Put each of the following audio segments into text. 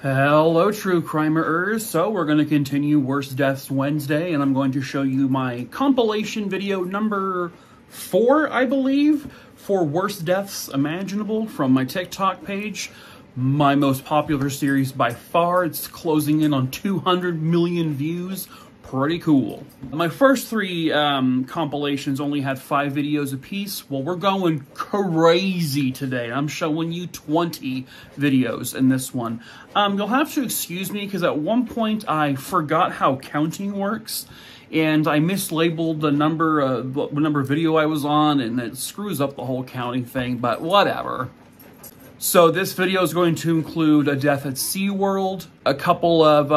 Hello, true crimerers. So we're going to continue Worst Deaths Wednesday, and I'm going to show you my compilation video number 4, I believe, for Worst Deaths Imaginable from my TikTok page. My most popular series by far. It's closing in on 200 million views. Pretty cool. My first 3 compilations only had 5 videos apiece. Well, we're going crazy today. I'm showing you 20 videos in this one. You'll have to excuse me because at one point I forgot how counting works, and I mislabeled the number video I was on, and it screws up the whole counting thing, but whatever. So this video is going to include a death at SeaWorld, a couple of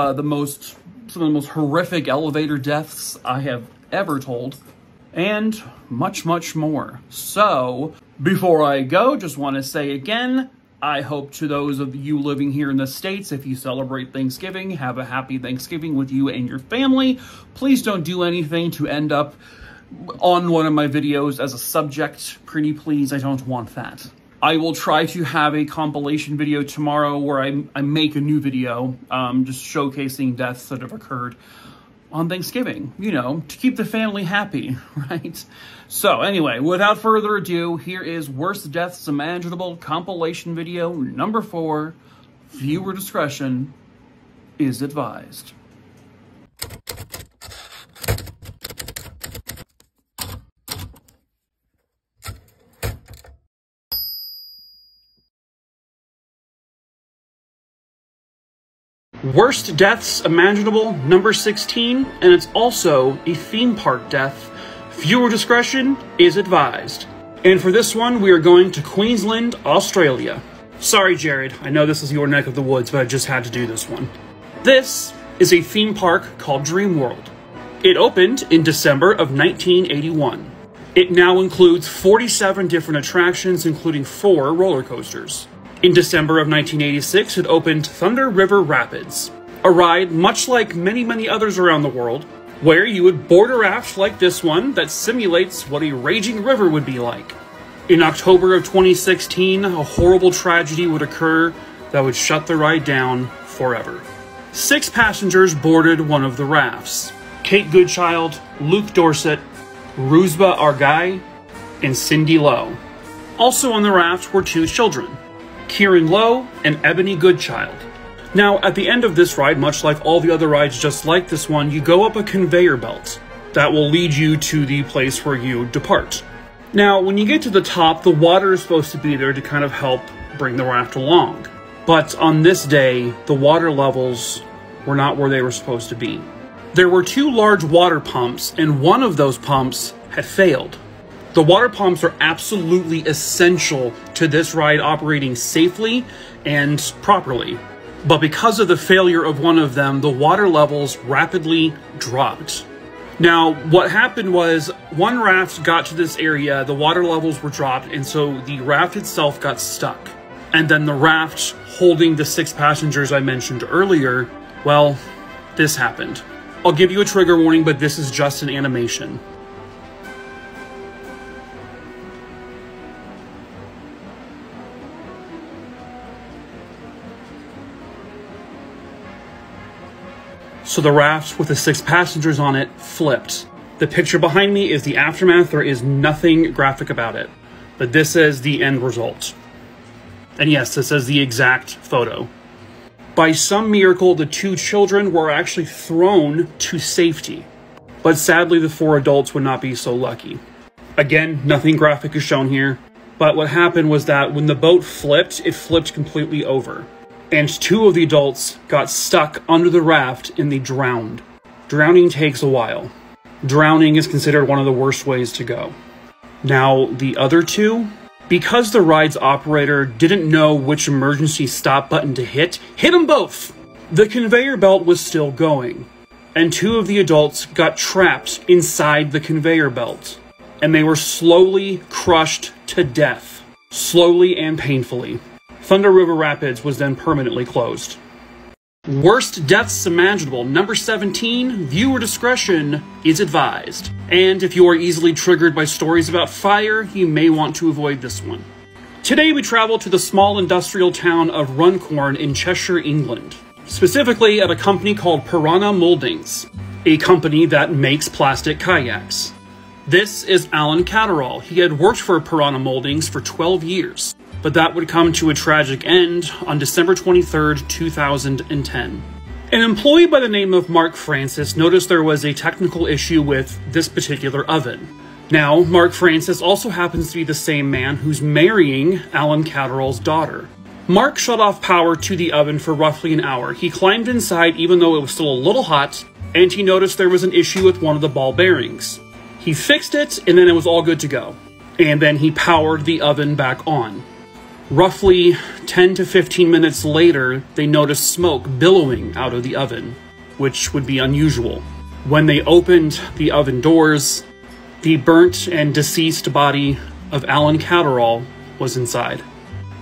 some of the most horrific elevator deaths I have ever told, and much, much more. So, before I go, just want to say again, I hope to those of you living here in the States, if you celebrate Thanksgiving, have a happy Thanksgiving with you and your family. Please don't do anything to end up on one of my videos as a subject. Pretty please, I don't want that. I will try to have a compilation video tomorrow where I make a new video, just showcasing deaths that have occurred on Thanksgiving, you know, to keep the family happy, right? So anyway, without further ado, here is Worst Deaths Imaginable compilation video number 4. Viewer discretion is advised. Worst Deaths Imaginable, number 16, and it's also a theme park death. Viewer discretion is advised. And for this one, we are going to Queensland, Australia. Sorry, Jared, I know this is your neck of the woods, but I just had to do this one. This is a theme park called Dream World. It opened in December of 1981. It now includes 47 different attractions, including 4 roller coasters. In December of 1986, it opened Thunder River Rapids, a ride much like many others around the world, where you would board a raft like this one that simulates what a raging river would be like. In October of 2016, a horrible tragedy would occur that would shut the ride down forever. 6 passengers boarded one of the rafts: Kate Goodchild, Luke Dorset, Ruzba Argai, and Cindy Lowe. Also on the raft were 2 children, Kieran Lowe and Ebony Goodchild. Now, at the end of this ride, much like all the other rides just like this one, you go up a conveyor belt that will lead you to the place where you depart. Now, when you get to the top, the water is supposed to be there to kind of help bring the raft along. But on this day, the water levels were not where they were supposed to be. There were 2 large water pumps, and one of those pumps had failed. The water pumps are absolutely essential to this ride operating safely and properly. But because of the failure of one of them, the water levels rapidly dropped. Now, what happened was one raft got to this area, the water levels were dropped, and so the raft itself got stuck. And then the raft holding the 6 passengers I mentioned earlier, well, this happened. I'll give you a trigger warning, but this is just an animation. So the raft with the 6 passengers on it flipped. The picture behind me is the aftermath. There is nothing graphic about it, but this is the end result. And yes, this is the exact photo. By some miracle, the 2 children were actually thrown to safety, but sadly the 4 adults would not be so lucky. Again, nothing graphic is shown here, but what happened was that when the boat flipped, it flipped completely over. And 2 of the adults got stuck under the raft and they drowned. Drowning takes a while. Drowning is considered one of the worst ways to go. Now, the other 2, because the ride's operator didn't know which emergency stop button to hit them both! The conveyor belt was still going, and 2 of the adults got trapped inside the conveyor belt, and they were slowly crushed to death, slowly and painfully. Thunder River Rapids was then permanently closed. Worst Deaths Imaginable, number 17, viewer discretion is advised. And if you are easily triggered by stories about fire, you may want to avoid this one. Today we travel to the small industrial town of Runcorn in Cheshire, England. Specifically at a company called Piranha Moldings, a company that makes plastic kayaks. This is Alan Catterall. He had worked for Piranha Moldings for 12 years, but that would come to a tragic end on December 23rd, 2010. An employee by the name of Mark Francis noticed there was a technical issue with this particular oven. Now, Mark Francis also happens to be the same man who's marrying Alan Catterall's daughter. Mark shut off power to the oven for roughly an hour. He climbed inside even though it was still a little hot, and he noticed there was an issue with one of the ball bearings. He fixed it, and then it was all good to go. And then he powered the oven back on. Roughly 10 to 15 minutes later, they noticed smoke billowing out of the oven, which would be unusual. When they opened the oven doors, the burnt and deceased body of Alan Catterall was inside.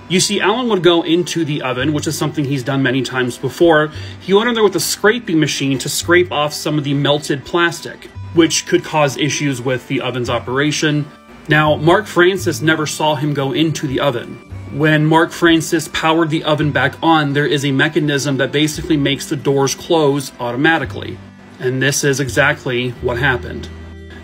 You see, Alan would go into the oven, which is something he's done many times before. He went in there with a scraping machine to scrape off some of the melted plastic, which could cause issues with the oven's operation. Now, Mark Francis never saw him go into the oven. When Mark Francis powered the oven back on, there is a mechanism that basically makes the doors close automatically. And this is exactly what happened.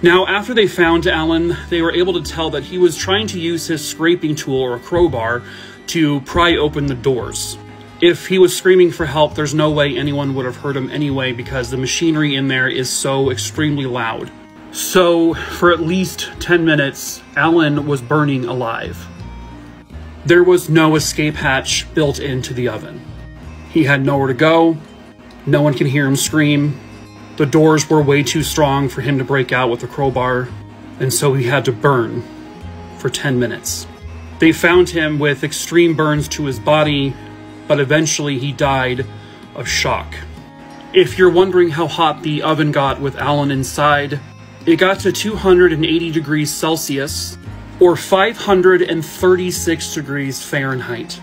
Now, after they found Alan, they were able to tell that he was trying to use his scraping tool or a crowbar to pry open the doors. If he was screaming for help, there's no way anyone would have heard him anyway because the machinery in there is so extremely loud. So, for at least 10 minutes, Alan was burning alive. There was no escape hatch built into the oven. He had nowhere to go. No one can hear him scream. The doors were way too strong for him to break out with a crowbar, and so he had to burn for 10 minutes. They found him with extreme burns to his body, but eventually he died of shock. If you're wondering how hot the oven got with Alan inside, it got to 280 degrees Celsius, or 536 degrees Fahrenheit.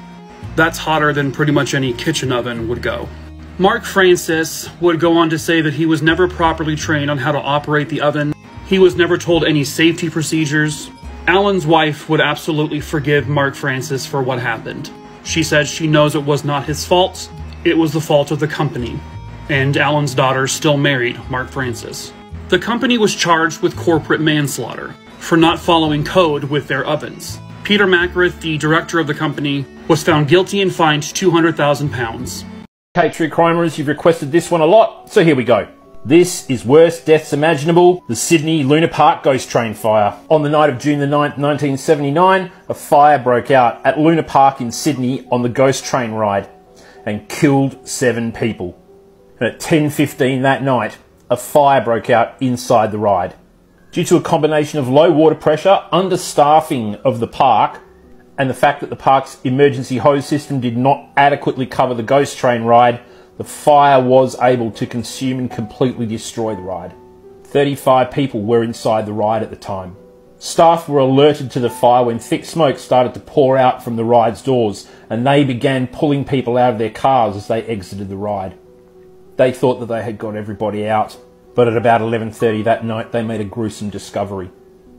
That's hotter than pretty much any kitchen oven would go. Mark Francis would go on to say that he was never properly trained on how to operate the oven. He was never told any safety procedures. Alan's wife would absolutely forgive Mark Francis for what happened. She said she knows it was not his fault, it was the fault of the company. And Alan's daughter still married Mark Francis. The company was charged with corporate manslaughter for not following code with their ovens. Peter Mackworth, the director of the company, was found guilty and fined £200,000. Okay, true crimerers, you've requested this one a lot, so here we go. This is worst deaths imaginable, the Sydney Luna Park ghost train fire. On the night of June the 9th, 1979, a fire broke out at Luna Park in Sydney on the ghost train ride and killed 7 people. And at 10:15 that night, a fire broke out inside the ride. Due to a combination of low water pressure, understaffing of the park, and the fact that the park's emergency hose system did not adequately cover the ghost train ride, the fire was able to consume and completely destroy the ride. 35 people were inside the ride at the time. Staff were alerted to the fire when thick smoke started to pour out from the ride's doors, and they began pulling people out of their cars as they exited the ride. They thought that they had got everybody out, but at about 11:30 that night they made a gruesome discovery.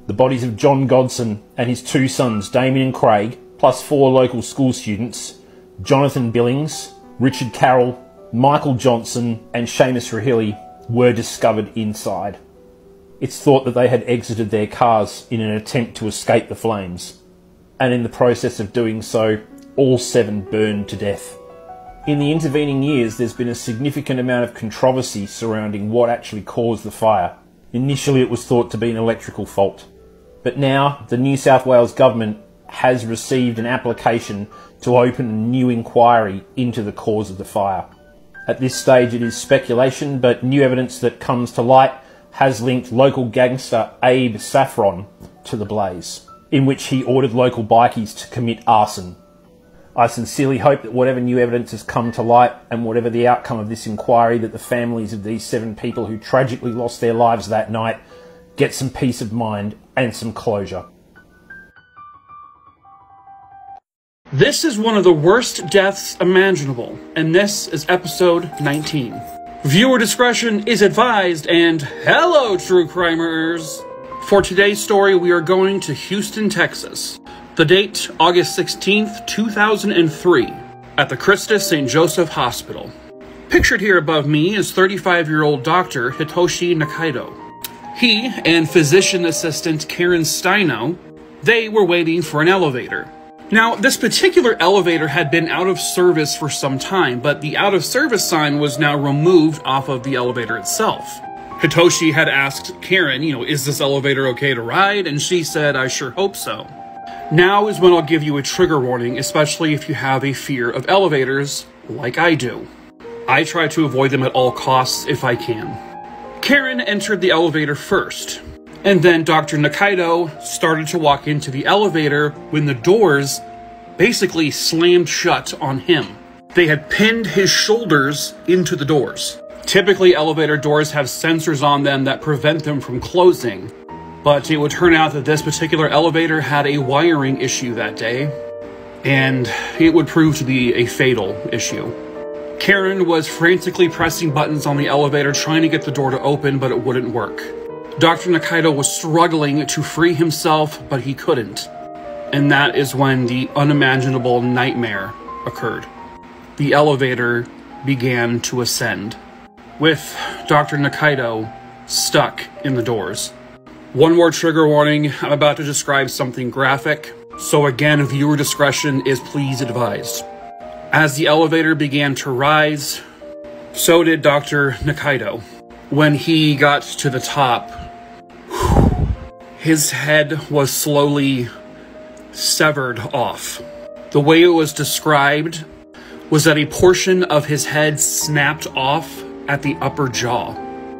The bodies of John Godson and his 2 sons, Damien and Craig, plus 4 local school students, Jonathan Billings, Richard Carroll, Michael Johnson and Seamus Rahilly, were discovered inside. It's thought that they had exited their cars in an attempt to escape the flames, and in the process of doing so, all 7 burned to death. In the intervening years, there's been a significant amount of controversy surrounding what actually caused the fire. Initially, it was thought to be an electrical fault, but now the New South Wales government has received an application to open a new inquiry into the cause of the fire. At this stage it is speculation, but new evidence that comes to light has linked local gangster Abe Saffron to the blaze, in which he ordered local bikies to commit arson. I sincerely hope that whatever new evidence has come to light and whatever the outcome of this inquiry, that the families of these 7 people who tragically lost their lives that night get some peace of mind and some closure. This is one of the worst deaths imaginable, and this is episode 19. Viewer discretion is advised, and hello, true crimerers! For today's story, we are going to Houston, Texas. The date, August 16th, 2003, at the Christus St. Joseph Hospital. Pictured here above me is 35-year-old Dr. Hitoshi Nakaido. He and physician assistant Karen Steino, they were waiting for an elevator. Now, this particular elevator had been out of service for some time, but the out of service sign was now removed off of the elevator itself. Hitoshi had asked Karen, is this elevator okay to ride? And she said, I sure hope so. Now is when I'll give you a trigger warning, especially if you have a fear of elevators, like I do. I try to avoid them at all costs if I can. Karen entered the elevator first. And then Dr. Nakaido started to walk into the elevator when the doors basically slammed shut on him. They had pinned his shoulders into the doors. Typically, elevator doors have sensors on them that prevent them from closing, but it would turn out that this particular elevator had a wiring issue that day, and it would prove to be a fatal issue. Karen was frantically pressing buttons on the elevator trying to get the door to open, but it wouldn't work. Dr. Nakaido was struggling to free himself, but he couldn't. And that is when the unimaginable nightmare occurred. The elevator began to ascend, with Dr. Nakaido stuck in the doors. One more trigger warning, I'm about to describe something graphic, so again, viewer discretion is please advised. As the elevator began to rise, so did Dr. Nakaido. When he got to the top, his head was slowly severed off. The way it was described was that a portion of his head snapped off at the upper jaw,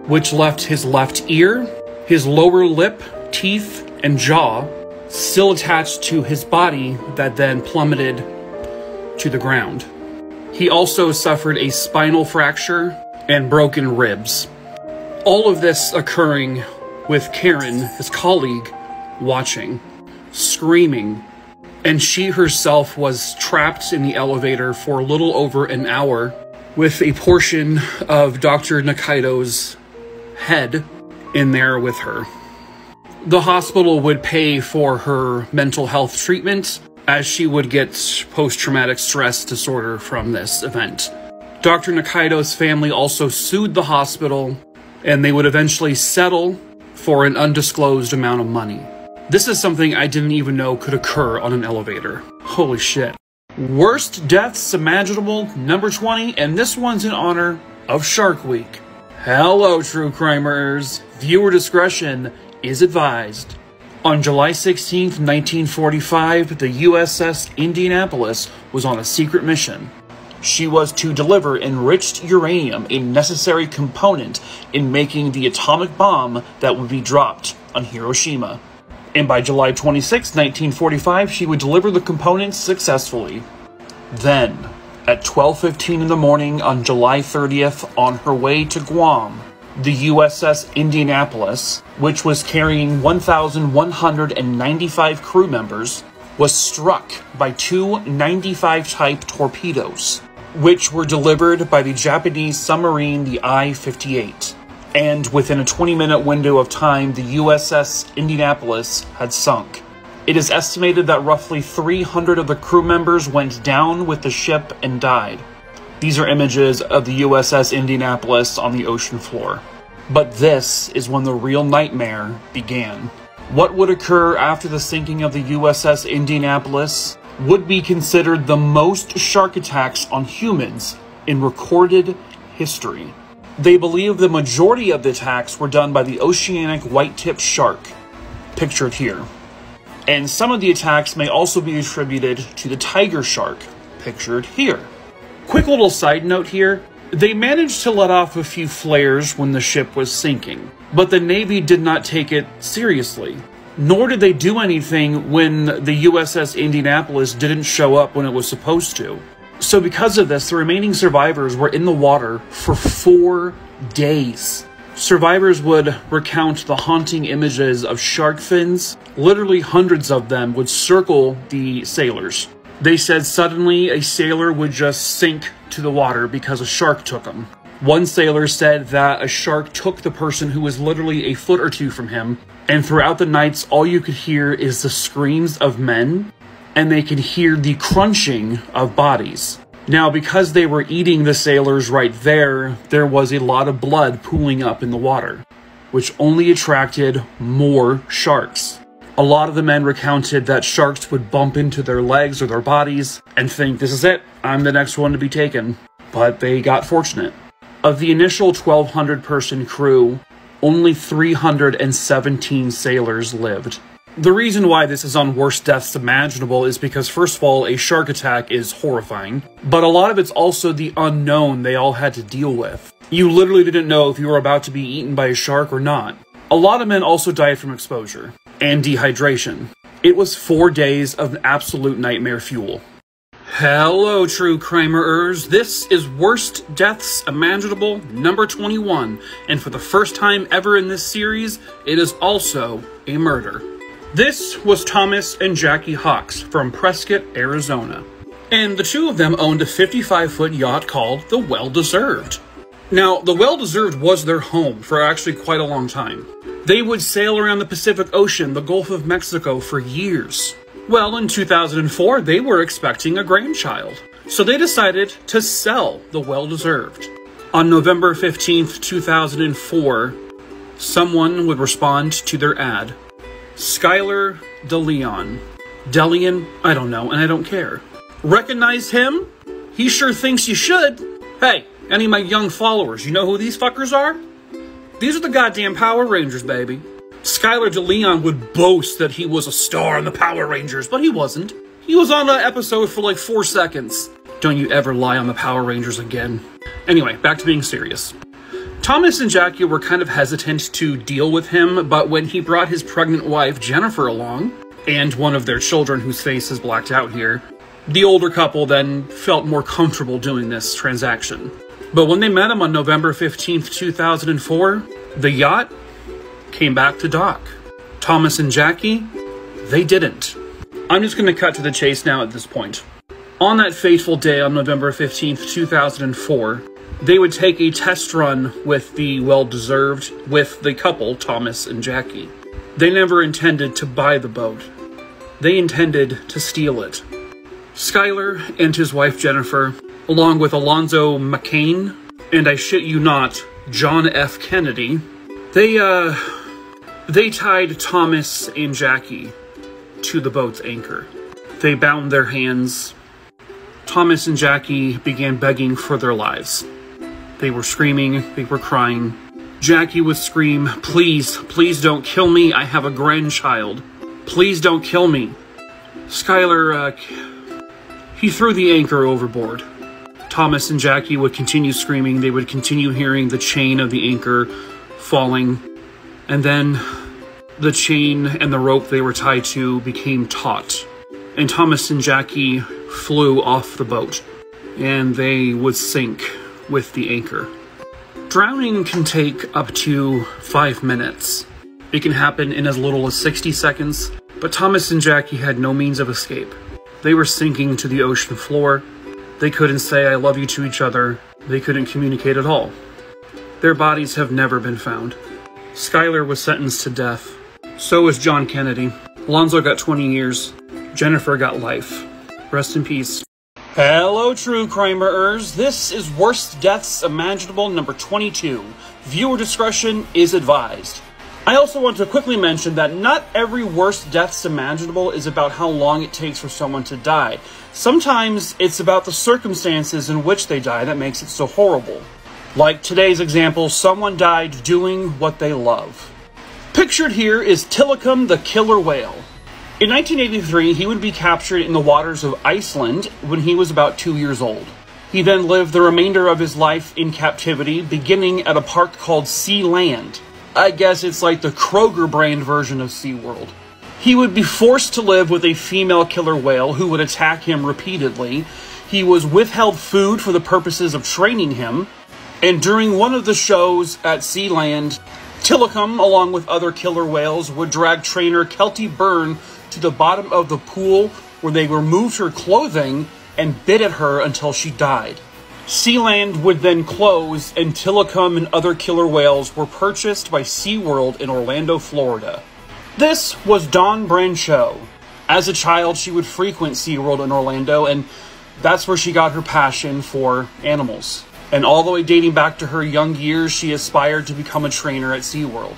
which left his left ear, his lower lip, teeth, and jaw still attached to his body that then plummeted to the ground. He also suffered a spinal fracture and broken ribs. All of this occurring with Karen, his colleague, watching, screaming, and she herself was trapped in the elevator for a little over an hour with a portion of Dr. Nakaido's head in there with her. The hospital would pay for her mental health treatment as she would get post-traumatic stress disorder from this event. Dr. Nakaido's family also sued the hospital, and they would eventually settle for an undisclosed amount of money. This is something I didn't even know could occur on an elevator. Holy shit. Worst deaths imaginable, number 20, and this one's in honor of Shark Week. Hello, true crimerers. Viewer discretion is advised. On July 16, 1945, the USS Indianapolis was on a secret mission. She was to deliver enriched uranium, a necessary component in making the atomic bomb that would be dropped on Hiroshima. And by July 26, 1945, she would deliver the components successfully. Then, at 12:15 in the morning on July 30th, on her way to Guam, the USS Indianapolis, which was carrying 1,195 crew members, was struck by two 95-type torpedoes, which were delivered by the Japanese submarine, the I-58. And within a 20-minute window of time, the USS Indianapolis had sunk. It is estimated that roughly 300 of the crew members went down with the ship and died. These are images of the USS Indianapolis on the ocean floor. But this is when the real nightmare began. What would occur after the sinking of the USS Indianapolis would be considered the most shark attacks on humans in recorded history. They believe the majority of the attacks were done by the oceanic white-tipped shark, pictured here. And some of the attacks may also be attributed to the tiger shark, pictured here. Quick little side note here, they managed to let off a few flares when the ship was sinking, but the Navy did not take it seriously. Nor did they do anything when the USS Indianapolis didn't show up when it was supposed to. So because of this, the remaining survivors were in the water for 4 days. Survivors would recount the haunting images of shark fins. Literally hundreds of them would circle the sailors. They said suddenly a sailor would just sink to the water because a shark took him. One sailor said that a shark took the person who was literally a foot or two from him, and throughout the nights all you could hear is the screams of men and they could hear the crunching of bodies. Now, because they were eating the sailors right there, there was a lot of blood pooling up in the water, which only attracted more sharks. A lot of the men recounted that sharks would bump into their legs or their bodies and think, this is it, I'm the next one to be taken. But they got fortunate. Of the initial 1,200 person crew, only 317 sailors lived. The reason why this is on worst deaths imaginable is because, first of all, a shark attack is horrifying, but a lot of it's also the unknown they all had to deal with. You literally didn't know if you were about to be eaten by a shark or not. A lot of men also died from exposure and dehydration. It was 4 days of absolute nightmare fuel. Hello, true crimerers. This is Worst Deaths Imaginable number 21, and for the first time ever in this series, it is also a murder. This was Thomas and Jackie Hawks from Prescott, Arizona, and the two of them owned a 55-foot yacht called the Well-Deserved. Now, the Well-Deserved was their home for actually quite a long time. They would sail around the Pacific Ocean, the Gulf of Mexico, for years. Well, in 2004, they were expecting a grandchild, so they decided to sell the Well-Deserved. On November 15th, 2004, someone would respond to their ad. Skylar DeLeon. Delian? I don't know, and I don't care. Recognize him? He sure thinks you should. Hey, any of my young followers, you know who these fuckers are? These are the goddamn Power Rangers, baby. Skylar DeLeon would boast that he was a star in the Power Rangers, but he wasn't. He was on an episode for like 4 seconds. Don't you ever lie on the Power Rangers again. Anyway, back to being serious. Thomas and Jackie were kind of hesitant to deal with him, but when he brought his pregnant wife, Jennifer, along, and one of their children whose face is blacked out here, the older couple then felt more comfortable doing this transaction. But when they met him on November 15th, 2004, the yacht came back to dock. Thomas and Jackie, they didn't. I'm just going to cut to the chase now at this point. On that fateful day on November 15th, 2004, they would take a test run with the Well-Deserved with the couple, Thomas and Jackie. They never intended to buy the boat. They intended to steal it. Skylar and his wife Jennifer, along with Alonzo McCain, and I shit you not, John F. Kennedy, they tied Thomas and Jackie to the boat's anchor. They bound their hands. Thomas and Jackie began begging for their lives. They were screaming, they were crying. Jackie would scream, "Please, please don't kill me, I have a grandchild. Please don't kill me." Skylar, he threw the anchor overboard. Thomas and Jackie would continue screaming, they would continue hearing the chain of the anchor falling, and then the chain and the rope they were tied to became taut, and Thomas and Jackie flew off the boat, and they would sink with the anchor. Drowning can take up to 5 minutes. It can happen in as little as 60 seconds, but Thomas and Jackie had no means of escape. They were sinking to the ocean floor. They couldn't say "I love you" to each other. They couldn't communicate at all. Their bodies have never been found. Skylar was sentenced to death. So was John Kennedy. Alonzo got 20 years. Jennifer got life. Rest in peace. Hello, true crimerers. This is Worst Deaths Imaginable number 22. Viewer discretion is advised. I also want to quickly mention that not every worst deaths imaginable is about how long it takes for someone to die. Sometimes it's about the circumstances in which they die that makes it so horrible. Like today's example, someone died doing what they love. Pictured here is Tilikum the killer whale. In 1983, he would be captured in the waters of Iceland when he was about 2 years old. He then lived the remainder of his life in captivity, beginning at a park called Sealand. I guess it's like the Kroger brand version of SeaWorld. He would be forced to live with a female killer whale who would attack him repeatedly. He was withheld food for the purposes of training him. And during one of the shows at Sealand, Tilikum, along with other killer whales, would drag trainer Kelty Byrne to the bottom of the pool where they removed her clothing and bit at her until she died. Sealand would then close, and Tilikum and other killer whales were purchased by SeaWorld in Orlando, Florida. This was Don Brancheau. As a child, she would frequent SeaWorld in Orlando, and that's where she got her passion for animals. And all the way dating back to her young years, she aspired to become a trainer at SeaWorld.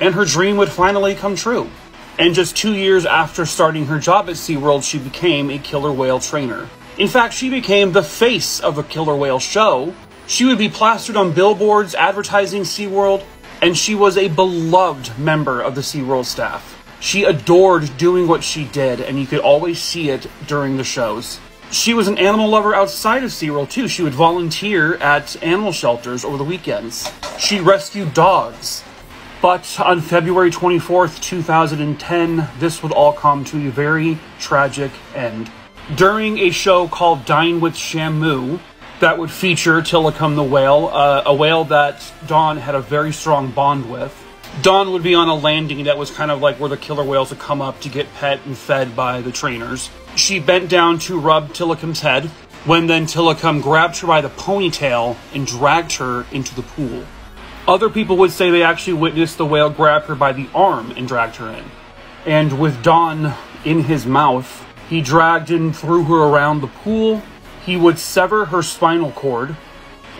And her dream would finally come true. And just 2 years after starting her job at SeaWorld, she became a killer whale trainer. In fact, she became the face of a killer whale show. She would be plastered on billboards advertising SeaWorld, and she was a beloved member of the SeaWorld staff. She adored doing what she did, and you could always see it during the shows. She was an animal lover outside of SeaWorld too. She would volunteer at animal shelters over the weekends. She rescued dogs. But on February 24th, 2010, this would all come to a very tragic end. During a show called Dine with Shamu, that would feature Tilikum the whale, a whale that Dawn had a very strong bond with. Dawn would be on a landing that was kind of like where the killer whales would come up to get pet and fed by the trainers. She bent down to rub Tilikum's head, when then Tilikum grabbed her by the ponytail and dragged her into the pool. Other people would say they actually witnessed the whale grab her by the arm and dragged her in. And with Dawn in his mouth, he dragged and threw her around the pool. He would sever her spinal cord,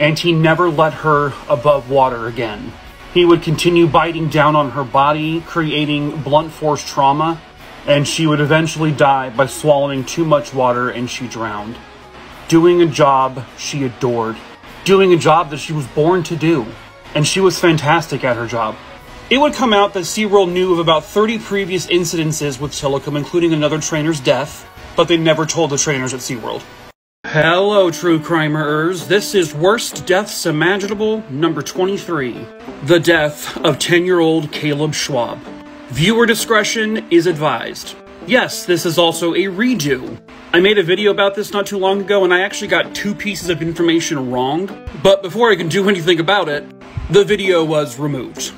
and he never let her above water again. He would continue biting down on her body, creating blunt force trauma, and she would eventually die by swallowing too much water, and she drowned. Doing a job she adored. Doing a job that she was born to do. And she was fantastic at her job. It would come out that SeaWorld knew of about 30 previous incidences with Tilikum, including another trainer's death, but they never told the trainers at SeaWorld. Hello, true crimerers. This is Worst Deaths Imaginable, number 23. The death of 10-year-old Caleb Schwab. Viewer discretion is advised. Yes, this is also a redo. I made a video about this not too long ago, and I actually got 2 pieces of information wrong. But before I can do anything about it, the video was removed.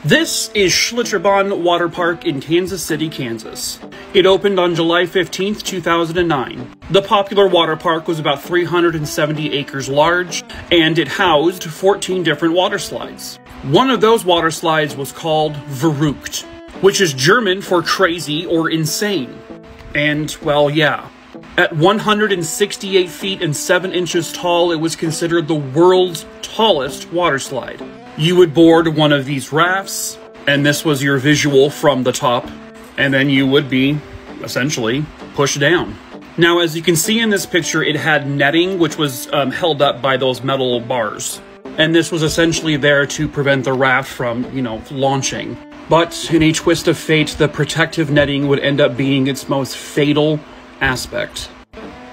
This is Schlitterbahn Water Park in Kansas City, Kansas. It opened on July 15th, 2009. The popular water park was about 370 acres large, and it housed 14 different water slides. One of those water slides was called Verrückt, which is German for crazy or insane. And, well, yeah. At 168 feet and 7 inches tall, it was considered the world's tallest water slide. You would board one of these rafts, and this was your visual from the top, and then you would be, essentially, pushed down. Now, as you can see in this picture, it had netting, which was held up by those metal bars. And this was essentially there to prevent the raft from, launching. But in a twist of fate, the protective netting would end up being its most fatal aspect.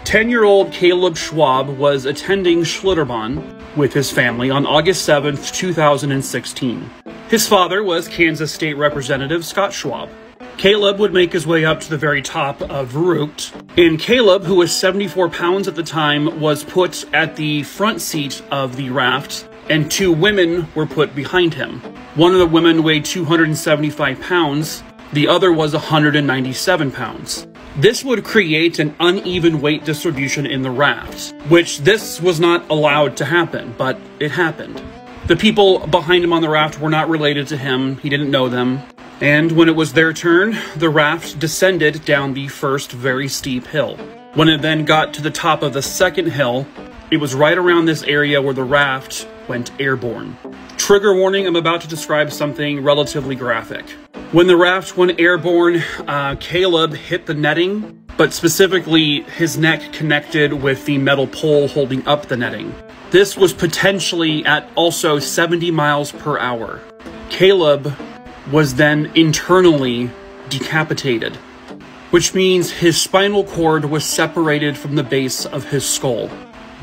10-year-old Caleb Schwab was attending Schlitterbahn with his family on August 7th, 2016. His father was Kansas State Representative Scott Schwab. Caleb would make his way up to the very top of Verrückt, and Caleb, who was 74 pounds at the time, was put at the front seat of the raft, and 2 women were put behind him. One of the women weighed 275 pounds, the other was 197 pounds. This would create an uneven weight distribution in the raft, which this was not allowed to happen, but it happened. The people behind him on the raft were not related to him, he didn't know them, and when it was their turn, the raft descended down the first very steep hill. When it then got to the top of the second hill, it was right around this area where the raft went airborne. Trigger warning, I'm about to describe something relatively graphic. When the raft went airborne, Caleb hit the netting, but specifically his neck connected with the metal pole holding up the netting. This was potentially at also 70 miles per hour. Caleb was then internally decapitated, which means his spinal cord was separated from the base of his skull.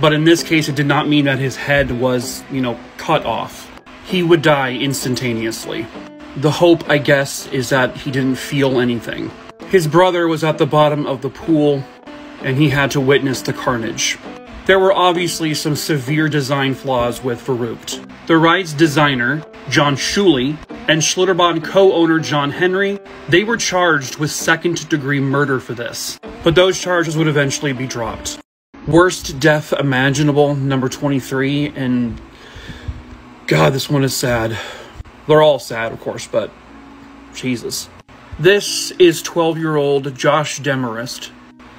But in this case, it did not mean that his head was, cut off. He would die instantaneously. The hope, I guess, is that he didn't feel anything. His brother was at the bottom of the pool, and he had to witness the carnage. There were obviously some severe design flaws with Verrückt. The ride's designer, John Schuley, and Schlitterbahn co-owner John Henry, they were charged with second-degree murder for this, but those charges would eventually be dropped. Worst death imaginable, number 23, and God, this one is sad. They're all sad, of course, but Jesus. This is 12-year-old Josh Demarest,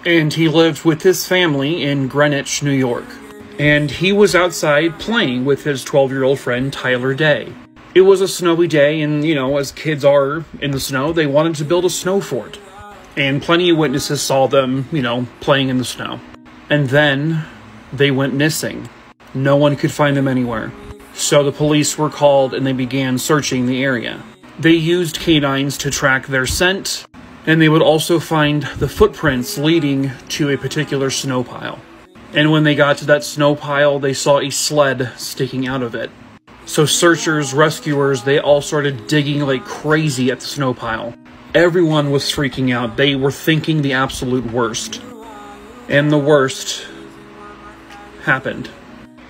and he lived with his family in Greenwich, New York. And he was outside playing with his 12-year-old friend Tyler Day. It was a snowy day, and, you know, as kids are in the snow, they wanted to build a snow fort. And plenty of witnesses saw them, you know, playing in the snow. And then they went missing. No one could find them anywhere. So the police were called and they began searching the area. They used canines to track their scent, and they would also find the footprints leading to a particular snow pile. And when they got to that snow pile, they saw a sled sticking out of it. So searchers, rescuers, they all started digging like crazy at the snow pile. Everyone was freaking out. They were thinking the absolute worst. And the worst happened.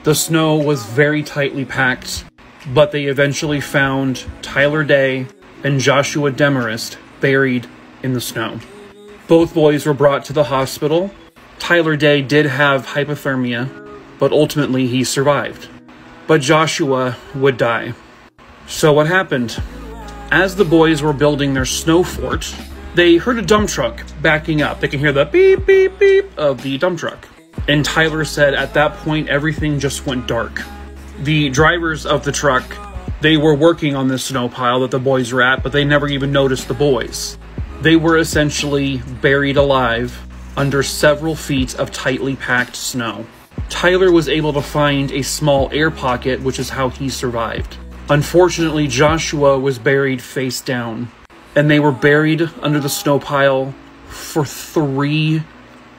The snow was very tightly packed, but they eventually found Tyler Day and Joshua Demarest buried in the snow. Both boys were brought to the hospital. Tyler Day did have hypothermia, but ultimately he survived. But Joshua would die. So what happened? As the boys were building their snow fort, they heard a dump truck backing up. They can hear the beep, beep, beep of the dump truck. And Tyler said at that point, everything just went dark. The drivers of the truck, they were working on this snow pile that the boys were at, but they never even noticed the boys. They were essentially buried alive under several feet of tightly packed snow. Tyler was able to find a small air pocket, which is how he survived. Unfortunately, Joshua was buried face down, and they were buried under the snow pile for 3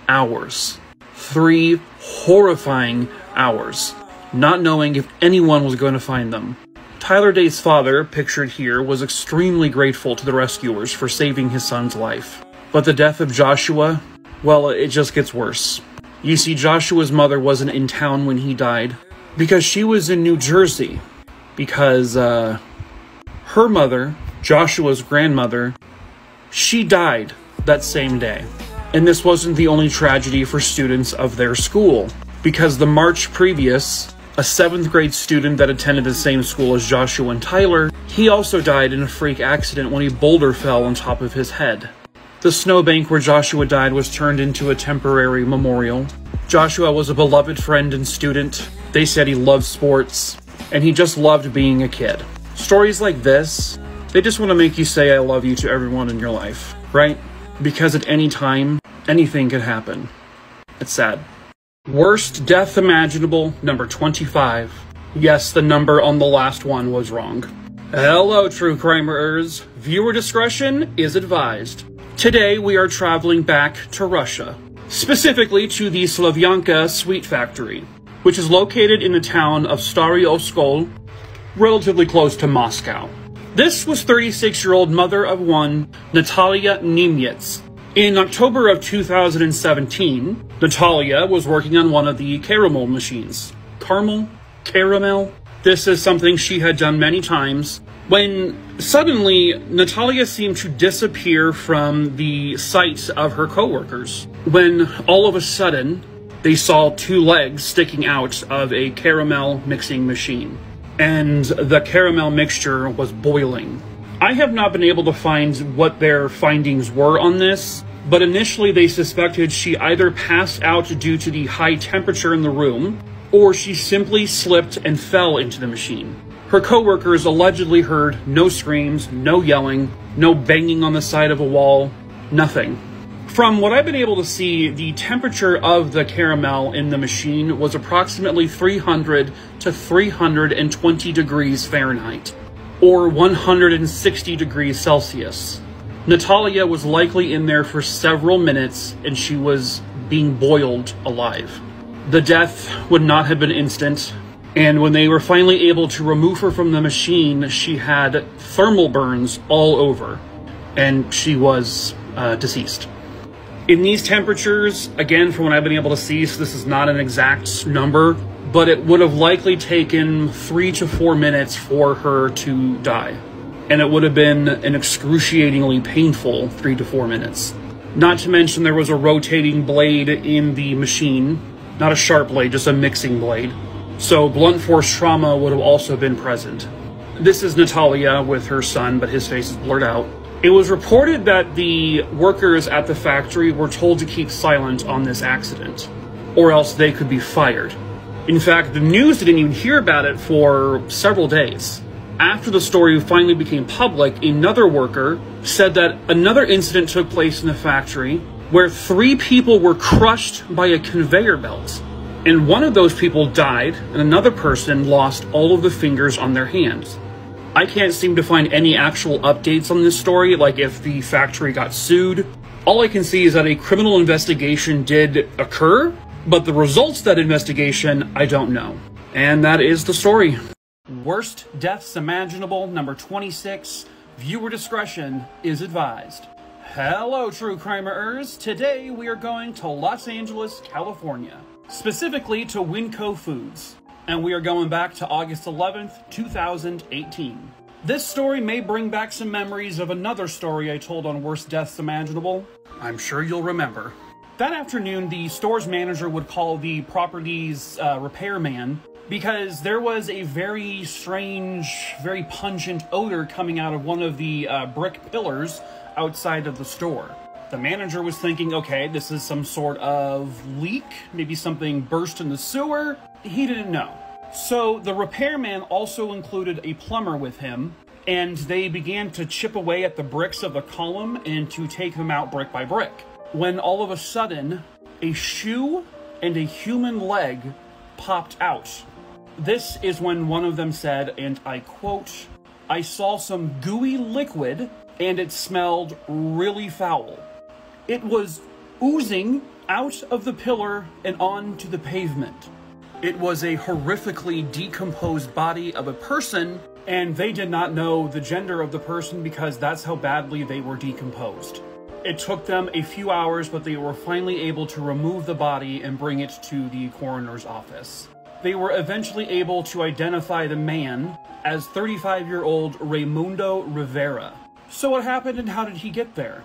hours. 3 horrifying hours, not knowing if anyone was going to find them. Tyler Day's father, pictured here, was extremely grateful to the rescuers for saving his son's life. But the death of Joshua, well, it just gets worse. You see, Joshua's mother wasn't in town when he died because she was in New Jersey. Because her mother, Joshua's grandmother, she died that same day. And this wasn't the only tragedy for students of their school, because the March previous, a 7th grade student that attended the same school as Joshua and Tyler, he also died in a freak accident when a boulder fell on top of his head. The snowbank where Joshua died was turned into a temporary memorial. Joshua was a beloved friend and student. They said he loved sports, and he just loved being a kid. Stories like this, they just want to make you say I love you to everyone in your life, right? Because at any time, anything could happen. It's sad. Worst death imaginable, number 25. Yes, the number on the last one was wrong. Hello, true crimerers. Viewer discretion is advised. Today we are traveling back to Russia, specifically to the Slavyanka Sweet Factory, which is located in the town of Stary Oskol, relatively close to Moscow. This was 36-year-old mother of one, Natalia Nemets. In October of 2017, Natalia was working on one of the caramel machines. Caramel? This is something she had done many times, when suddenly Natalia seemed to disappear from the sight of her coworkers. When all of a sudden, they saw 2 legs sticking out of a caramel mixing machine, and the caramel mixture was boiling. I have not been able to find what their findings were on this, but initially they suspected she either passed out due to the high temperature in the room, or she simply slipped and fell into the machine. Her coworkers allegedly heard no screams, no yelling, no banging on the side of a wall, nothing. From what I've been able to see, the temperature of the caramel in the machine was approximately 300 to 320 degrees Fahrenheit, or 160 degrees Celsius. Natalia was likely in there for several minutes, and she was being boiled alive. The death would not have been instant, and when they were finally able to remove her from the machine, she had thermal burns all over, and she was deceased. In these temperatures, again, from what I've been able to see, so this is not an exact number, but it would have likely taken 3 to 4 minutes for her to die. And it would have been an excruciatingly painful 3 to 4 minutes. Not to mention there was a rotating blade in the machine, not a sharp blade, just a mixing blade. So blunt force trauma would have also been present. This is Natalia with her son, but his face is blurred out. It was reported that the workers at the factory were told to keep silent on this accident, or else they could be fired. In fact, the news didn't even hear about it for several days. After the story finally became public, another worker said that another incident took place in the factory where 3 people were crushed by a conveyor belt. And one of those people died, and another person lost all of the fingers on their hands. I can't seem to find any actual updates on this story, like if the factory got sued. All I can see is that a criminal investigation did occur, but the results of that investigation, I don't know. And that is the story. Worst deaths imaginable, number 26. Viewer discretion is advised. Hello, true crimerers. Today we are going to Los Angeles, California. Specifically to Winco Foods. And we are going back to August 11th, 2018. This story may bring back some memories of another story I told on Worst Deaths Imaginable. I'm sure you'll remember. That afternoon, the store's manager would call the property's repairman because there was a very strange, very pungent odor coming out of one of the brick pillars outside of the store. The manager was thinking, okay, this is some sort of leak, maybe something burst in the sewer. He didn't know. So the repairman also included a plumber with him, and they began to chip away at the bricks of the column and to take them out brick by brick. When all of a sudden, a shoe and a human leg popped out. This is when one of them said, and I quote, "I saw some gooey liquid and it smelled really foul. It was oozing out of the pillar and onto the pavement. It was a horrifically decomposed body of a person, and they did not know the gender of the person because that's how badly they were decomposed. It took them a few hours, but they were finally able to remove the body and bring it to the coroner's office. They were eventually able to identify the man as 35-year-old Raimundo Rivera. So what happened and how did he get there?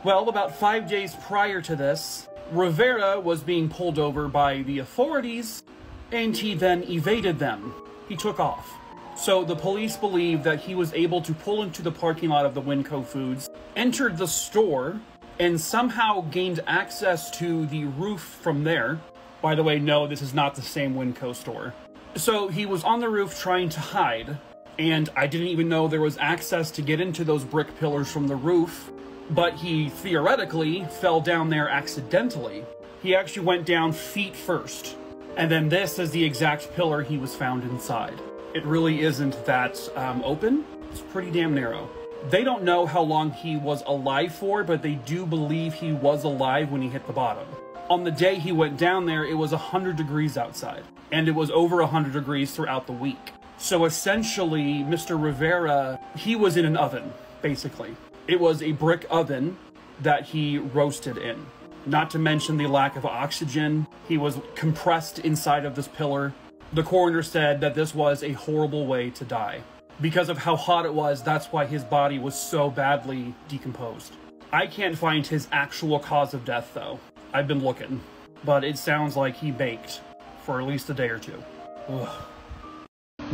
Well, about 5 days prior to this, Rivera was being pulled over by the authorities, and he then evaded them. He took off. So the police believe that he was able to pull into the parking lot of the Winco Foods, entered the store, and somehow gained access to the roof from there. By the way, no, this is not the same Winco store. So he was on the roof trying to hide, and I didn't even know there was access to get into those brick pillars from the roof, but he theoretically fell down there accidentally. He actually went down feet first, and then this is the exact pillar he was found inside. It really isn't that open. It's pretty damn narrow. They don't know how long he was alive for, but they do believe he was alive when he hit the bottom. On the day he went down there, it was 100 degrees outside, and it was over 100 degrees throughout the week. So essentially, Mr. Rivera, he was in an oven, basically. It was a brick oven that he roasted in. Not to mention the lack of oxygen. He was compressed inside of this pillar. The coroner said that this was a horrible way to die. Because of how hot it was, that's why his body was so badly decomposed. I can't find his actual cause of death, though. I've been looking. But it sounds like he baked for at least a day or two. Ugh.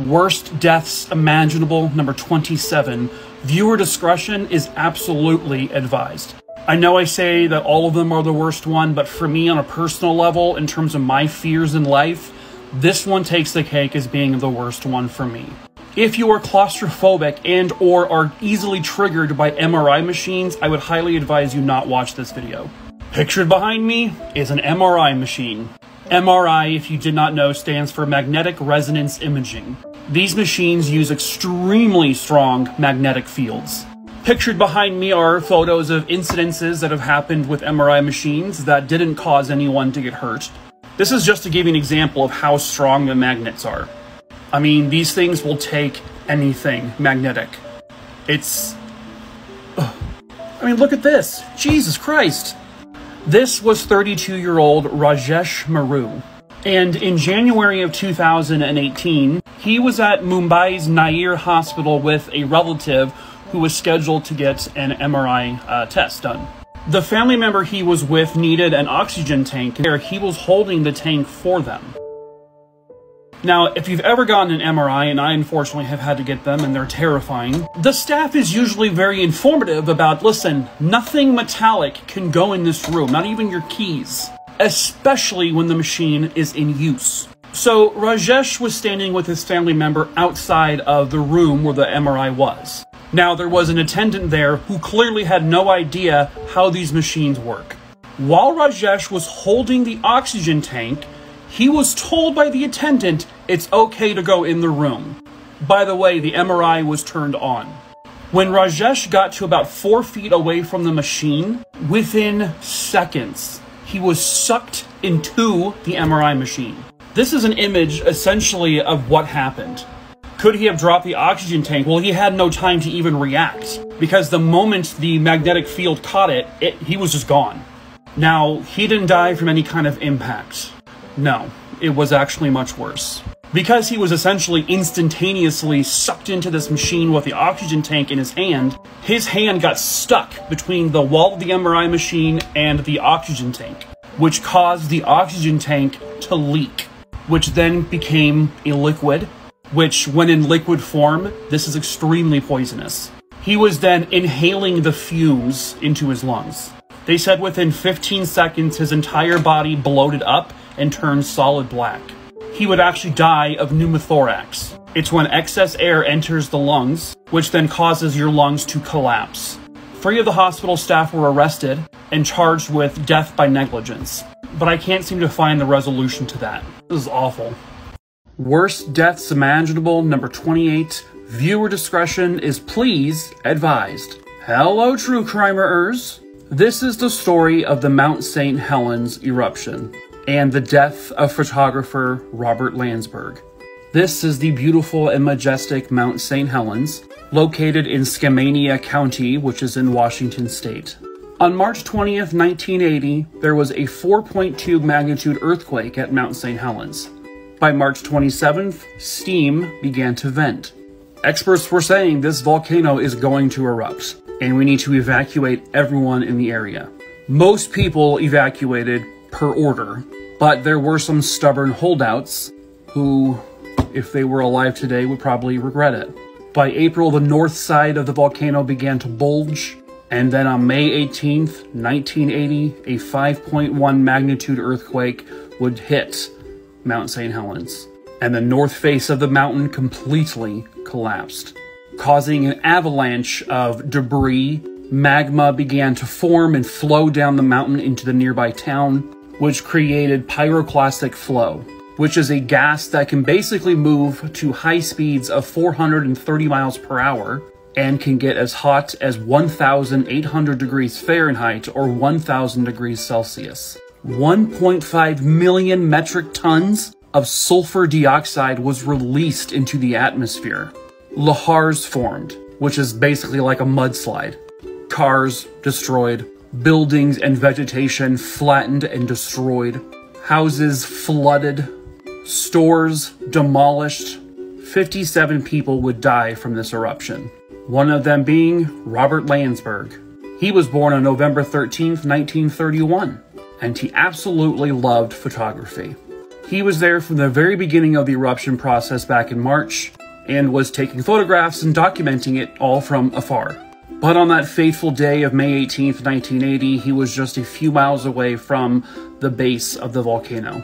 Worst deaths imaginable, number 27. Viewer discretion is absolutely advised. I know I say that all of them are the worst one, but for me on a personal level, in terms of my fears in life, this one takes the cake as being the worst one for me. If you are claustrophobic and or are easily triggered by MRI machines, I would highly advise you not watch this video. Pictured behind me is an MRI machine. MRI, if you did not know, stands for magnetic resonance imaging. These machines use extremely strong magnetic fields. Pictured behind me are photos of incidences that have happened with MRI machines that didn't cause anyone to get hurt. This is just to give you an example of how strong the magnets are. I mean, these things will take anything magnetic. It's... Ugh. I mean, look at this. Jesus Christ. This was 32-year-old Rajesh Maru. And in January of 2018, he was at Mumbai's Nair hospital with a relative who was scheduled to get an MRI test done. The family member he was with needed an oxygen tank, and he was holding the tank for them. Now, if you've ever gotten an MRI, and I unfortunately have had to get them, and they're terrifying, the staff is usually very informative about, listen, nothing metallic can go in this room, not even your keys, especially when the machine is in use. So Rajesh was standing with his family member outside of the room where the MRI was. Now, there was an attendant there who clearly had no idea how these machines work. While Rajesh was holding the oxygen tank, he was told by the attendant it's okay to go in the room. By the way, the MRI was turned on. When Rajesh got to about 4 feet away from the machine, within seconds, he was sucked into the MRI machine. This is an image, essentially, of what happened. Could he have dropped the oxygen tank? Well, he had no time to even react, because the moment the magnetic field caught it, he was just gone. Now, he didn't die from any kind of impact. No, it was actually much worse. Because he was essentially instantaneously sucked into this machine with the oxygen tank in his hand got stuck between the wall of the MRI machine and the oxygen tank, which caused the oxygen tank to leak, which then became a liquid, which when in liquid form, this is extremely poisonous. He was then inhaling the fumes into his lungs. They said within 15 seconds, his entire body bloated up and turned solid black. He would actually die of pneumothorax. It's when excess air enters the lungs, which then causes your lungs to collapse. 3 of the hospital staff were arrested and charged with death by negligence, but I can't seem to find the resolution to that. This is awful. Worst deaths imaginable, number 28. Viewer discretion is please advised. Hello, true crimerers. This is the story of the Mount St. Helens eruption and the death of photographer Robert Landsberg. This is the beautiful and majestic Mount St. Helens, located in Skamania County, which is in Washington State. On March 20th, 1980, there was a 4.2 magnitude earthquake at Mount St. Helens. By March 27th, steam began to vent. Experts were saying this volcano is going to erupt, and we need to evacuate everyone in the area. Most people evacuated per order, but there were some stubborn holdouts who, if they were alive today, would probably regret it. By April, the north side of the volcano began to bulge, and then on May 18th, 1980, a 5.1 magnitude earthquake would hit Mount St. Helens, and the north face of the mountain completely collapsed, causing an avalanche of debris. Magma began to form and flow down the mountain into the nearby town, which created pyroclastic flow, which is a gas that can basically move to high speeds of 430 miles per hour and can get as hot as 1,800 degrees Fahrenheit or 1,000 degrees Celsius. 1.5 million metric tons of sulfur dioxide was released into the atmosphere. Lahars formed, which is basically like a mudslide. Cars destroyed. Buildings and vegetation flattened and destroyed. Houses flooded. Stores demolished. 57 people would die from this eruption. One of them being Robert Landsberg. He was born on November 13th, 1931, and he absolutely loved photography. He was there from the very beginning of the eruption process back in March, and was taking photographs and documenting it all from afar. But on that fateful day of May 18th, 1980, he was just a few miles away from the base of the volcano.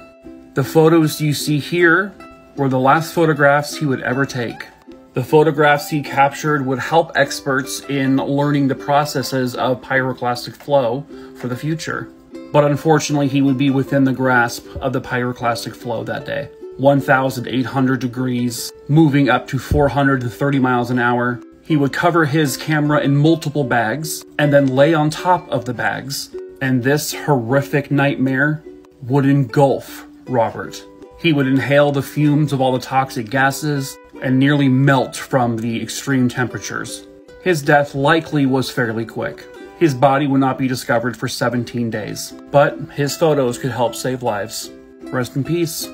The photos you see here were the last photographs he would ever take. The photographs he captured would help experts in learning the processes of pyroclastic flow for the future. But unfortunately, he would be within the grasp of the pyroclastic flow that day. 1,800 degrees, moving up to 430 miles an hour. He would cover his camera in multiple bags and then lay on top of the bags. And this horrific nightmare would engulf Robert. He would inhale the fumes of all the toxic gases and nearly melt from the extreme temperatures. His death likely was fairly quick. His body would not be discovered for 17 days, but his photos could help save lives. Rest in peace.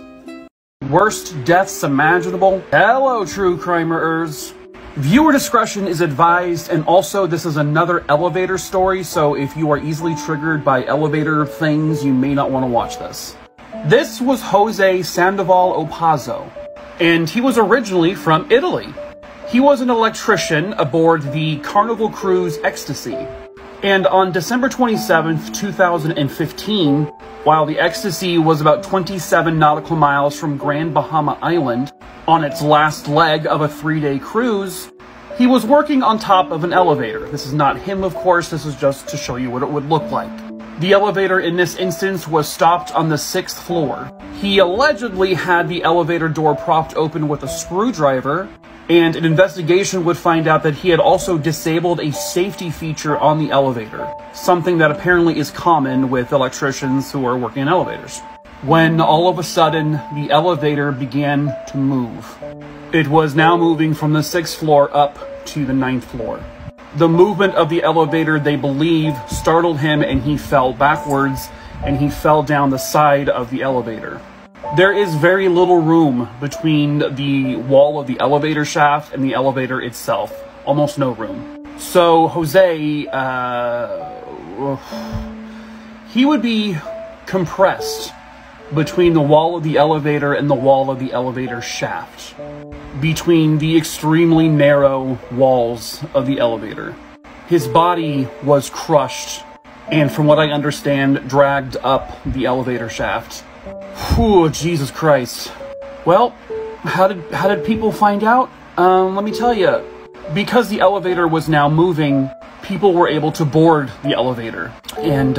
Worst deaths imaginable. Hello, true crimerers. Viewer discretion is advised, and also this is another elevator story, so if you are easily triggered by elevator things, you may not want to watch this. This was Jose Sandoval Opazo. and he was originally from Italy. He was an electrician aboard the Carnival Cruise Ecstasy. And on December 27th, 2015, while the Ecstasy was about 27 nautical miles from Grand Bahama Island, on its last leg of a 3-day cruise, he was working on top of an elevator. This is not him, of course, this is just to show you what it would look like. The elevator in this instance was stopped on the 6th floor. He allegedly had the elevator door propped open with a screwdriver, and an investigation would find out that he had also disabled a safety feature on the elevator, something that apparently is common with electricians who are working in elevators. When all of a sudden, the elevator began to move. It was now moving from the 6th floor up to the 9th floor. The movement of the elevator, they believe, startled him and he fell backwards and he fell down the side of the elevator. There is very little room between the wall of the elevator shaft and the elevator itself. Almost no room. So Jose, he would be compressed between the wall of the elevator and the wall of the elevator shaft. Between the extremely narrow walls of the elevator. His body was crushed and, from what I understand, dragged up the elevator shaft. Whew, Jesus Christ. Well, how did people find out? Let me tell you. Because the elevator was now moving, people were able to board the elevator. And,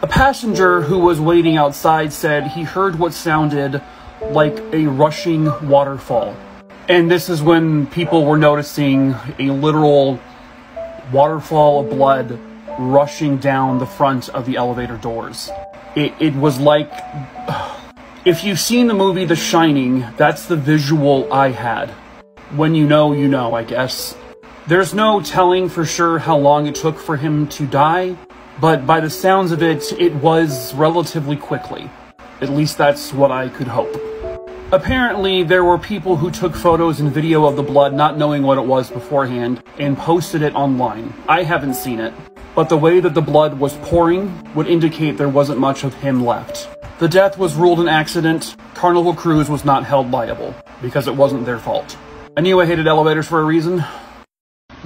a passenger who was waiting outside said he heard what sounded like a rushing waterfall. And this is when people were noticing a literal waterfall of blood rushing down the front of the elevator doors. It was like, if you've seen the movie The Shining, that's the visual I had. When you know, I guess. There's no telling for sure how long it took for him to die, but by the sounds of it, it was relatively quickly. At least that's what I could hope. Apparently, there were people who took photos and video of the blood not knowing what it was beforehand and posted it online. I haven't seen it, but the way that the blood was pouring would indicate there wasn't much of him left. The death was ruled an accident. Carnival Cruise was not held liable because it wasn't their fault. I knew I hated elevators for a reason.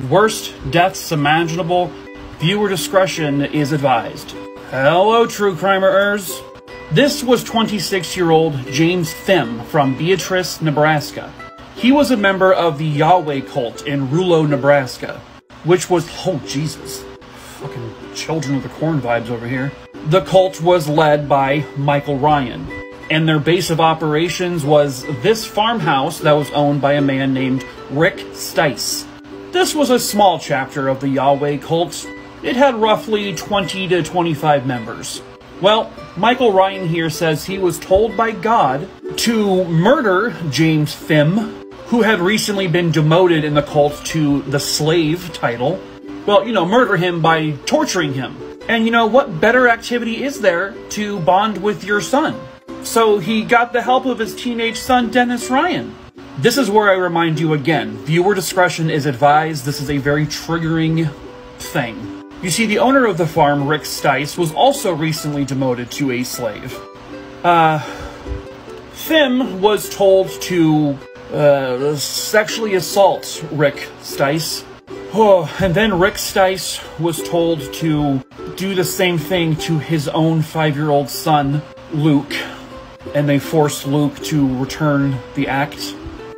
Worst deaths imaginable. Viewer discretion is advised. Hello, true crimerers. This was 26-year-old James Thim from Beatrice, Nebraska. He was a member of the Yahweh cult in Rulo, Nebraska, which was, oh Jesus, fucking Children of the Corn vibes over here. The cult was led by Michael Ryan, and their base of operations was this farmhouse that was owned by a man named Rick Stice. This was a small chapter of the Yahweh cult. It had roughly 20 to 25 members. Well, Michael Ryan here says he was told by God to murder James Thim, who had recently been demoted in the cult to the slave title. Well, murder him by torturing him. And what better activity is there to bond with your son? So he got the help of his teenage son, Dennis Ryan. This is where I remind you again, viewer discretion is advised. This is a very triggering thing. You see, the owner of the farm, Rick Stice, was also recently demoted to a slave. Thim was told to sexually assault Rick Stice. Oh, and then Rick Stice was told to do the same thing to his own 5-year-old son, Luke. And they forced Luke to return the act.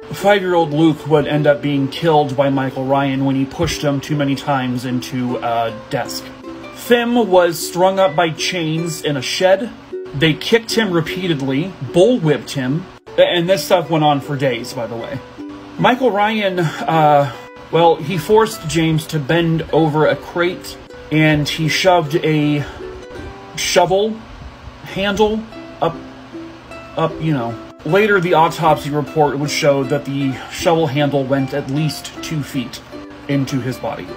5-year-old Luke would end up being killed by Michael Ryan when he pushed him too many times into a desk. Thim was strung up by chains in a shed. They kicked him repeatedly, bullwhipped him, and this stuff went on for days, by the way. Michael Ryan, well, he forced James to bend over a crate, and he shoved a shovel handle up, Later, the autopsy report would show that the shovel handle went at least 2 feet into his body.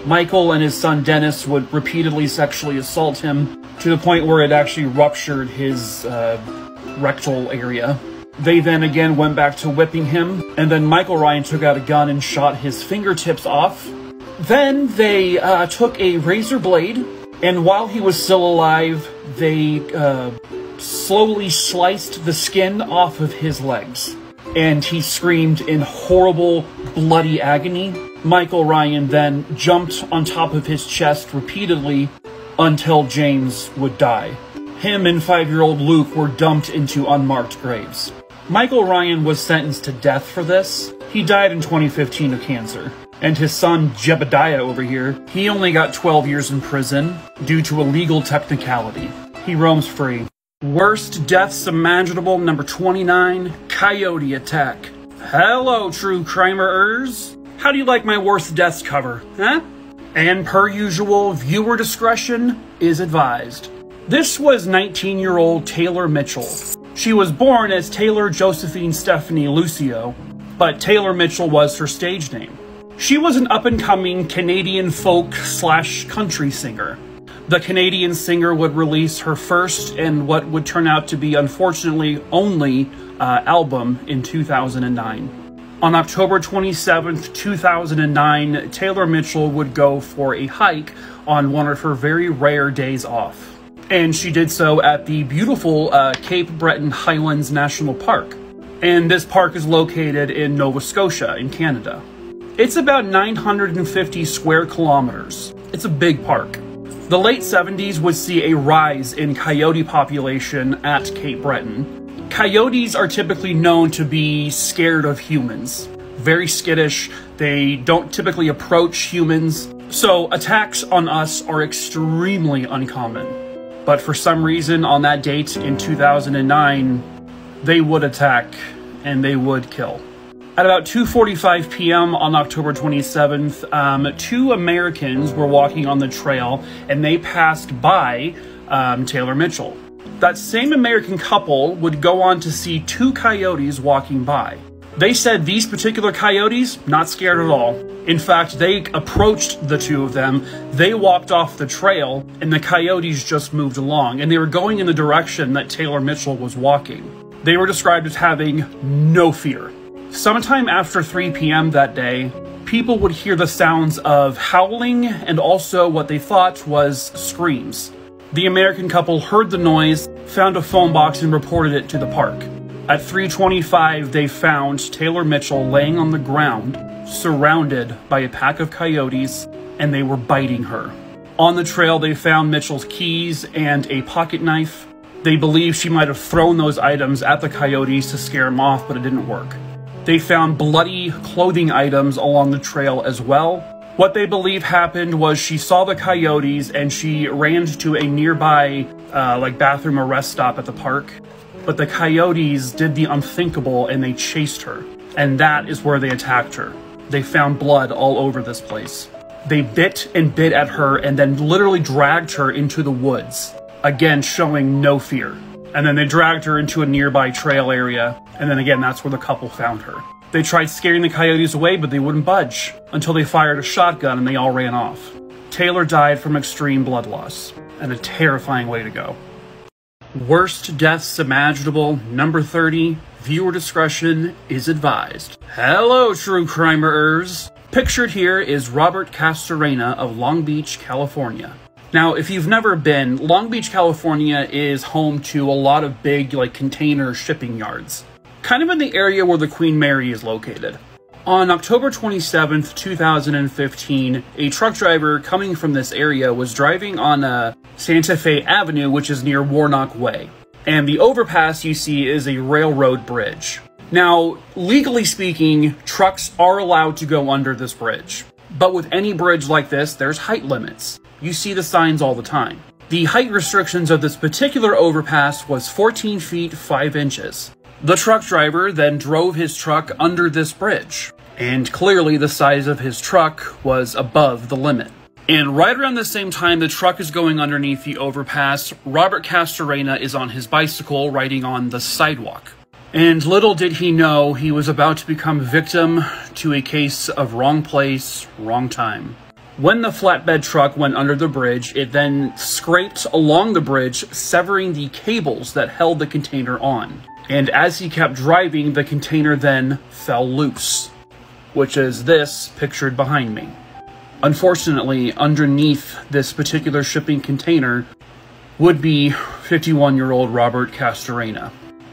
Michael and his son Dennis would repeatedly sexually assault him to the point where it actually ruptured his rectal area. They then again went back to whipping him, and then Michael Ryan took out a gun and shot his fingertips off. Then they took a razor blade, and while he was still alive, they slowly sliced the skin off of his legs. and he screamed in horrible, bloody agony. Michael Ryan then jumped on top of his chest repeatedly until James would die. Him and 5-year-old Luke were dumped into unmarked graves. Michael Ryan was sentenced to death for this. He died in 2015 of cancer. And his son, Jebediah over here, he only got 12 years in prison due to a legal technicality. He roams free. Worst deaths imaginable, number 29, coyote attack. Hello, true crimerers. How do you like my worst deaths cover, huh? And per usual, viewer discretion is advised. This was 19-year-old Taylor Mitchell. She was born as Taylor Josephine Stephanie Lucio, but Taylor Mitchell was her stage name. She was an up-and-coming Canadian folk/country singer. The Canadian singer would release her first and what would turn out to be, unfortunately, only album in 2009. On October 27th, 2009, Taylor Mitchell would go for a hike on one of her very rare days off. And she did so at the beautiful Cape Breton Highlands National Park. And this park is located in Nova Scotia in Canada. It's about 950 square kilometers. It's a big park. The late 70s would see a rise in coyote population at Cape Breton. Coyotes are typically known to be scared of humans. Very skittish, they don't typically approach humans, so attacks on us are extremely uncommon. But for some reason, on that date in 2009, they would attack and they would kill. At about 2:45 p.m. on October 27th, two Americans were walking on the trail and they passed by Taylor Mitchell. That same American couple would go on to see two coyotes walking by. They said these particular coyotes, not scared at all. In fact, they approached the two of them, they walked off the trail, and the coyotes just moved along, and they were going in the direction that Taylor Mitchell was walking. They were described as having no fear. Sometime after 3 p.m. that day, people would hear the sounds of howling and also what they thought was screams. The American couple heard the noise, found a phone box, and reported it to the park. At 3:25, they found Taylor Mitchell laying on the ground, surrounded by a pack of coyotes, and they were biting her. On the trail, they found Mitchell's keys and a pocket knife. They believe she might have thrown those items at the coyotes to scare them off, but it didn't work. They found bloody clothing items along the trail as well. What they believe happened was she saw the coyotes and she ran to a nearby bathroom or rest stop at the park. But the coyotes did the unthinkable and they chased her. And that is where they attacked her. They found blood all over this place. They bit and bit at her and then literally dragged her into the woods. Again, showing no fear. And then they dragged her into a nearby trail area, and then again, that's where the couple found her. They tried scaring the coyotes away, but they wouldn't budge, until they fired a shotgun and they all ran off. Taylor died from extreme blood loss, and a terrifying way to go. Worst deaths imaginable, number 30, viewer discretion is advised. Hello, true crimerers! Pictured here is Robert Castorena of Long Beach, California. Now, if you've never been, Long Beach, California is home to a lot of big, container shipping yards. Kind of in the area where the Queen Mary is located. On October 27th, 2015, a truck driver coming from this area was driving on Santa Fe Avenue, which is near Warnock Way. And the overpass you see is a railroad bridge. Now, legally speaking, trucks are allowed to go under this bridge. But with any bridge like this, there's height limits. You see the signs all the time. The height restrictions of this particular overpass was 14 feet 5 inches. The truck driver then drove his truck under this bridge, and clearly the size of his truck was above the limit. And right around the same time the truck is going underneath the overpass, Robert Castorena is on his bicycle riding on the sidewalk. And little did he know he was about to become victim to a case of wrong place, wrong time. When the flatbed truck went under the bridge, it then scraped along the bridge, severing the cables that held the container on. And as he kept driving, the container then fell loose, which is this pictured behind me. Unfortunately, underneath this particular shipping container would be 51-year-old Robert Castorena.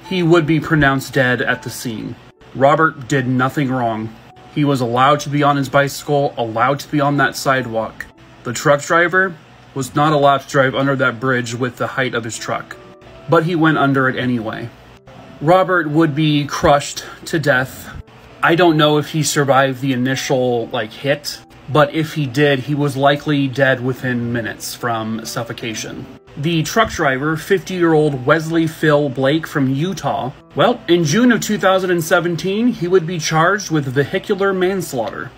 He would be pronounced dead at the scene. Robert did nothing wrong. He was allowed to be on his bicycle, allowed to be on that sidewalk. The truck driver was not allowed to drive under that bridge with the height of his truck, but he went under it anyway. Robert would be crushed to death. I don't know if he survived the initial, hit, but if he did, he was likely dead within minutes from suffocation. The truck driver, 50-year-old Wesley Phil Blake from Utah, well, in June of 2017, he would be charged with vehicular manslaughter,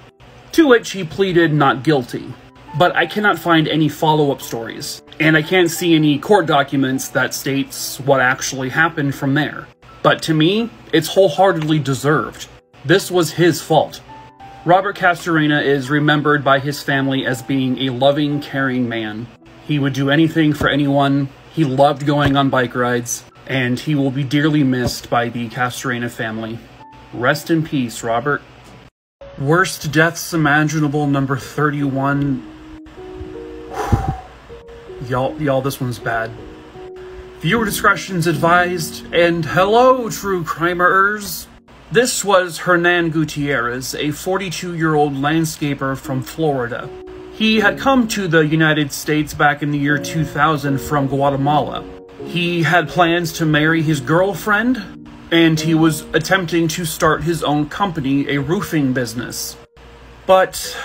to which he pleaded not guilty. But I cannot find any follow-up stories, and I can't see any court documents that states what actually happened from there. But to me, it's wholeheartedly deserved. This was his fault. Robert Castorena is remembered by his family as being a loving, caring man. He would do anything for anyone. He loved going on bike rides, and he will be dearly missed by the Castorena family. Rest in peace, Robert. Worst deaths imaginable, number 31. Y'all, this one's bad. Viewer discretion's advised, and hello, true crimerers. This was Hernan Gutierrez, a 42-year-old landscaper from Florida. He had come to the United States back in the year 2000 from Guatemala. He had plans to marry his girlfriend, and he was attempting to start his own company, a roofing business. But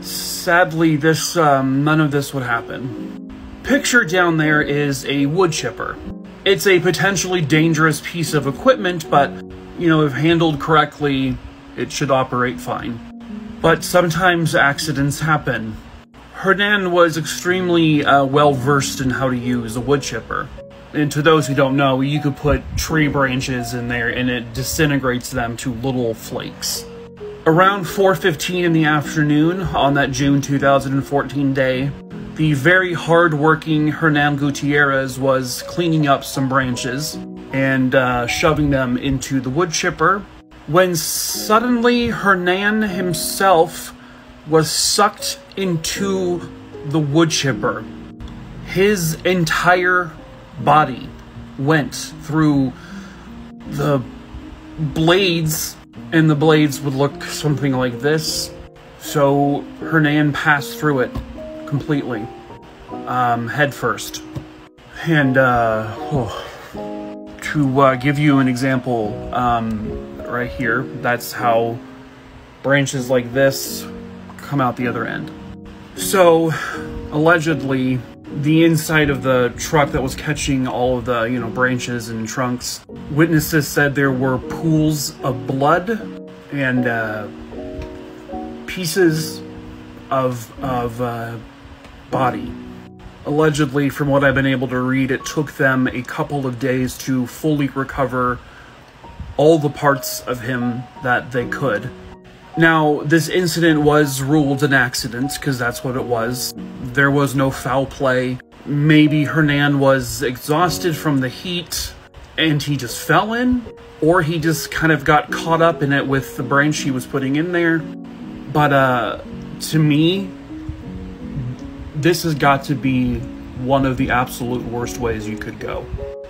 sadly, none of this would happen. Pictured down there is a wood chipper. It's a potentially dangerous piece of equipment, but, if handled correctly, it should operate fine. But sometimes accidents happen. Hernan was extremely well-versed in how to use a wood chipper. And to those who don't know, you could put tree branches in there and it disintegrates them to little flakes. Around 4:15 in the afternoon on that June 2014 day, the very hard-working Hernan Gutierrez was cleaning up some branches and shoving them into the wood chipper, when suddenly Hernan himself was sucked into the wood chipper. His entire body went through the blades, and the blades would look something like this. So Hernan passed through it completely, head first. And to give you an example, right here, that's how branches like this come out the other end. So allegedly, the inside of the truck that was catching all of the branches and trunks, witnesses said there were pools of blood and pieces of body. Allegedly, from what I've been able to read, it took them a couple of days to fully recover all the parts of him that they could. Now, this incident was ruled an accident, because that's what it was. There was no foul play. Maybe Hernan was exhausted from the heat, and he just fell in, or he just kind of got caught up in it with the branch he was putting in there. But, to me, this has got to be one of the absolute worst ways you could go.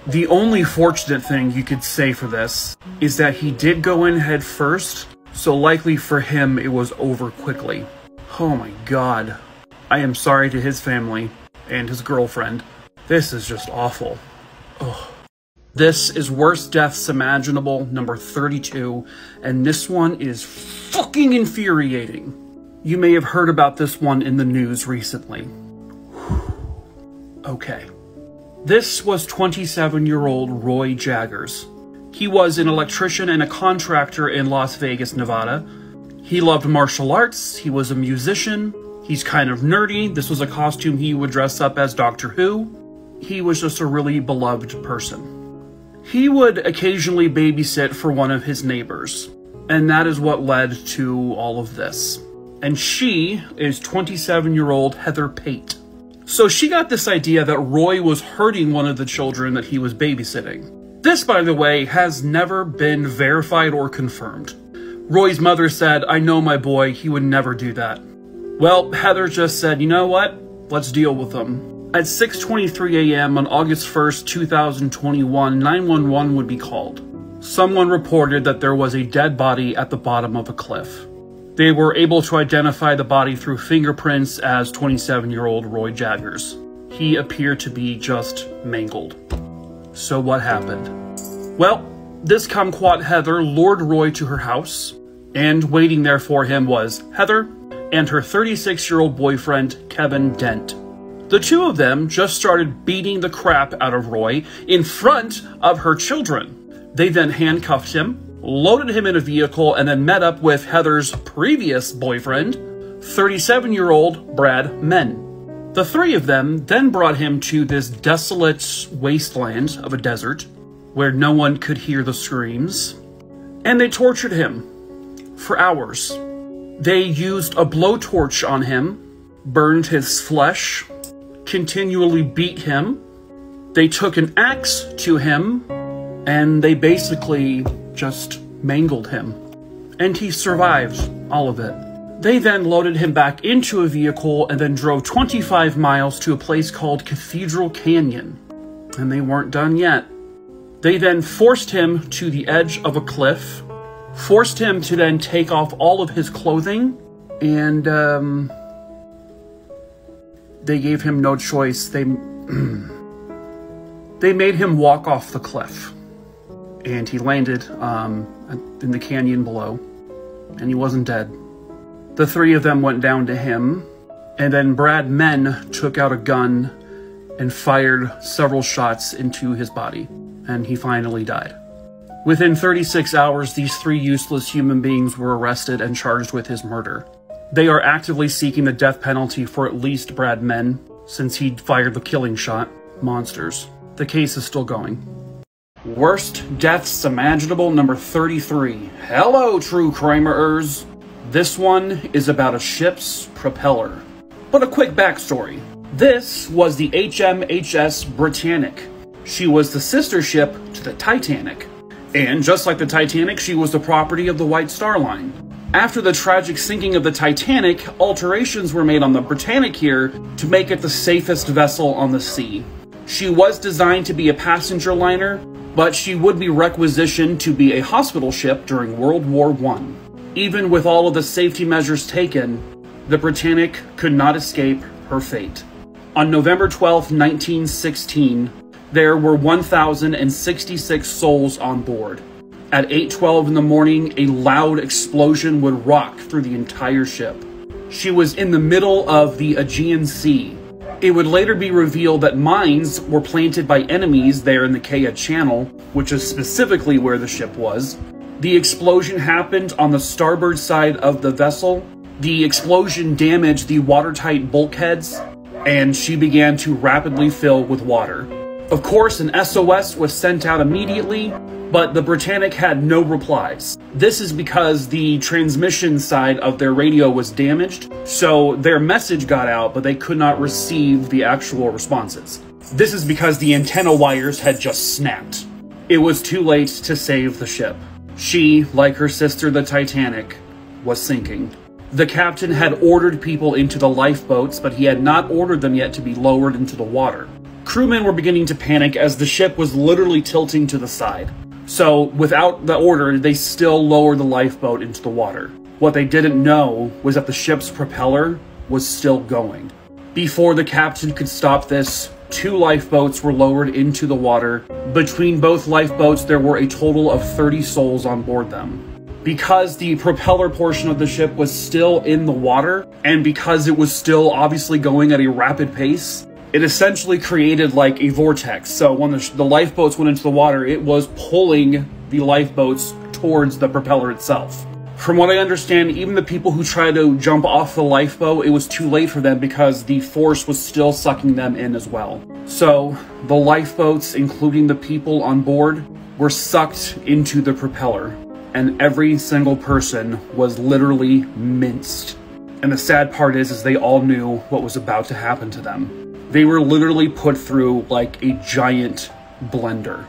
The only fortunate thing you could say for this is that he did go in head first, so likely for him it was over quickly. Oh my god. I am sorry to his family and his girlfriend. This is just awful. Ugh. This is Worst Deaths Imaginable, number 32, and this one is fucking infuriating. You may have heard about this one in the news recently. Okay. This was 27-year-old Roy Jaggers. He was an electrician and a contractor in Las Vegas, Nevada. He loved martial arts, he was a musician, he's kind of nerdy. This was a costume he would dress up as Doctor Who. He was just a really beloved person. He would occasionally babysit for one of his neighbors, and that is what led to all of this. And she is 27-year-old Heather Pate. So she got this idea that Roy was hurting one of the children that he was babysitting. This, by the way, has never been verified or confirmed. Roy's mother said, "I know my boy, he would never do that." Well, Heather just said, you know what? Let's deal with him. At 6:23 a.m. on August 1st, 2021, 911 would be called. someone reported that there was a dead body at the bottom of a cliff. They were able to identify the body through fingerprints as 27-year-old Roy Jaggers. He appeared to be just mangled. So what happened? Well, this kumquat Heather lured Roy to her house, and waiting there for him was Heather and her 36-year-old boyfriend, Kevin Dent. The two of them just started beating the crap out of Roy in front of her children. They then handcuffed him, loaded him in a vehicle, and then met up with Heather's previous boyfriend, 37-year-old Brad Menn. The three of them then brought him to this desolate wasteland of a desert where no one could hear the screams, and they tortured him for hours. They used a blowtorch on him, burned his flesh, continually beat him. They took an axe to him, and they basically just mangled him. And he survived all of it. They then loaded him back into a vehicle and then drove 25 miles to a place called Cathedral Canyon. And they weren't done yet. They then forced him to the edge of a cliff, forced him to then take off all of his clothing, and they gave him no choice. They made him walk off the cliff. And he landed in the canyon below, and he wasn't dead. The three of them went down to him, and then Brad Menn took out a gun and fired several shots into his body, and he finally died. Within 36 hours, these three useless human beings were arrested and charged with his murder. They are actively seeking the death penalty for at least Brad Menn, since he fired the killing shot. Monsters. The case is still going. Worst deaths imaginable, number 33. Hello, true crimerers. This one is about a ship's propeller. But a quick backstory. This was the HMHS Britannic. She was the sister ship to the Titanic. And just like the Titanic, she was the property of the White Star Line. After the tragic sinking of the Titanic, alterations were made on the Britannic here to make it the safest vessel on the sea. She was designed to be a passenger liner, but she would be requisitioned to be a hospital ship during World War I. Even with all of the safety measures taken, the Britannic could not escape her fate. On November 12, 1916, there were 1,066 souls on board. At 8:12 in the morning, a loud explosion would rock through the entire ship. She was in the middle of the Aegean Sea. It would later be revealed that mines were planted by enemies there in the Kea Channel, which is specifically where the ship was. The explosion happened on the starboard side of the vessel. The explosion damaged the watertight bulkheads, and she began to rapidly fill with water. Of course, an SOS was sent out immediately, but the Britannic had no replies. This is because the transmission side of their radio was damaged, so their message got out, but they could not receive the actual responses. This is because the antenna wires had just snapped. It was too late to save the ship. She, like her sister the Titanic, was sinking. The captain had ordered people into the lifeboats, but he had not ordered them yet to be lowered into the water. Crewmen were beginning to panic as the ship was literally tilting to the side. So, without the order, they still lowered the lifeboat into the water. What they didn't know was that the ship's propeller was still going. Before the captain could stop this, 2 lifeboats were lowered into the water. Between both lifeboats, there were a total of 30 souls on board them. Because the propeller portion of the ship was still in the water, and because it was still obviously going at a rapid pace, it essentially created like a vortex. So when the lifeboats went into the water, it was pulling the lifeboats towards the propeller itself. From what I understand, even the people who tried to jump off the lifeboat, it was too late for them because the force was still sucking them in as well. So the lifeboats, including the people on board, were sucked into the propeller, and every single person was literally minced. And the sad part is they all knew what was about to happen to them. They were literally put through like a giant blender.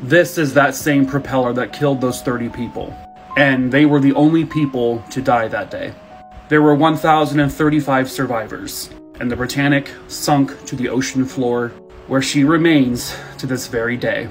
This is that same propeller that killed those 30 people. And they were the only people to die that day. There were 1,035 survivors, and the Britannic sunk to the ocean floor, where she remains to this very day.